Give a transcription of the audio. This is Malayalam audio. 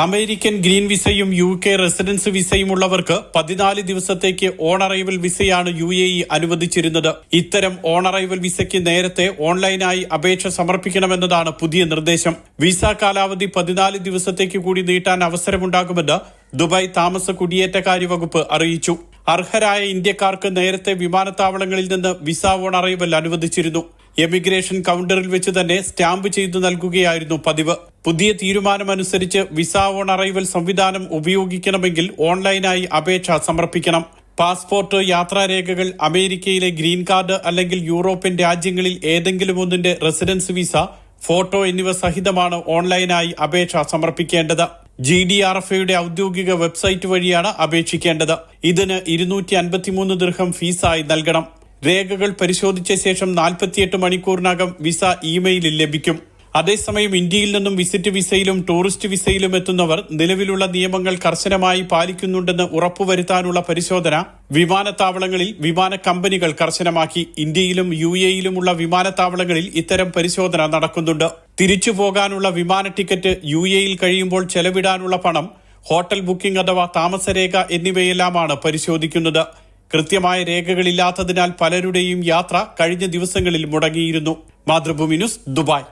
അമേരിക്കൻ ഗ്രീൻ വിസയും UK റെസിഡൻസ് വിസയും ഉള്ളവർക്ക് 14 ദിവസത്തേക്ക് ഓൺ അറൈവൽ വിസയാണ് UAE അനുവദിച്ചിരുന്നത്. ഇത്തരം ഓൺ അറൈവൽ വിസയ്ക്ക് നേരത്തെ ഓൺലൈനായി അപേക്ഷ സമർപ്പിക്കണമെന്നതാണ് പുതിയ നിർദ്ദേശം. വിസ കാലാവധി 14 ദിവസത്തേക്ക് കൂടി നീട്ടാൻ അവസരമുണ്ടാകുമെന്ന് ദുബായ് താമസ കുടിയേറ്റക്കാര്യ വകുപ്പ് അറിയിച്ചു. അർഹരായ ഇന്ത്യക്കാർക്ക് നേരത്തെ വിമാനത്താവളങ്ങളിൽ നിന്ന് വിസ ഓൺ അറൈവൽ അനുവദിച്ചിരുന്നു. എമിഗ്രേഷൻ കൗണ്ടറിൽ വെച്ച് തന്നെ സ്റ്റാമ്പ് ചെയ്തു നൽകുകയായിരുന്നു പതിവ്. പുതിയ തീരുമാനമനുസരിച്ച് വിസ ഓൺ അറൈവൽ സംവിധാനം ഉപയോഗിക്കണമെങ്കിൽ ഓൺലൈനായി അപേക്ഷ സമർപ്പിക്കണം. പാസ്പോർട്ട്, യാത്രാരേഖകൾ, അമേരിക്കയിലെ ഗ്രീൻ കാർഡ് അല്ലെങ്കിൽ യൂറോപ്യൻ രാജ്യങ്ങളിൽ ഏതെങ്കിലും ഒന്നിന്റെ റെസിഡൻസ് വിസ, ഫോട്ടോ എന്നിവ സഹിതമാണ് ഓൺലൈനായി അപേക്ഷ സമർപ്പിക്കേണ്ടത്. GDRFയുടെ ഔദ്യോഗിക വെബ്സൈറ്റ് വഴിയാണ് അപേക്ഷിക്കേണ്ടത്. ഇതിന് 253 ദിർഹം ഫീസായി നൽകണം. രേഖകൾ പരിശോധിച്ച ശേഷം 48 മണിക്കൂറിനകം വിസ ഇമെയിലിൽ ലഭിക്കും. അതേസമയം ഇന്ത്യയിൽ നിന്നും വിസിറ്റ് വിസയിലും ടൂറിസ്റ്റ് വിസയിലും എത്തുന്നവർ നിലവിലുള്ള നിയമങ്ങൾ കർശനമായി പാലിക്കുന്നുണ്ടെന്ന് ഉറപ്പുവരുത്താനുള്ള പരിശോധന വിമാനത്താവളങ്ങളിൽ വിമാന കമ്പനികൾ കർശനമാക്കി. ഇന്ത്യയിലും UAEയിലുമുള്ള വിമാനത്താവളങ്ങളിൽ ഇത്തരം പരിശോധന നടക്കുന്നുണ്ട്. തിരിച്ചു പോകാനുള്ള വിമാന ടിക്കറ്റ്, UAEയിൽ കഴിയുമ്പോൾ ചെലവിടാനുള്ള പണം, ഹോട്ടൽ ബുക്കിംഗ് അഥവാ താമസരേഖ എന്നിവയെല്ലാമാണ് പരിശോധിക്കുന്നത്. കൃത്യമായ രേഖകളില്ലാത്തതിനാൽ പലരുടെയും യാത്ര കഴിഞ്ഞ ദിവസങ്ങളിൽ മുടങ്ങിയിരുന്നു. Mathrubhumi news, Dubai.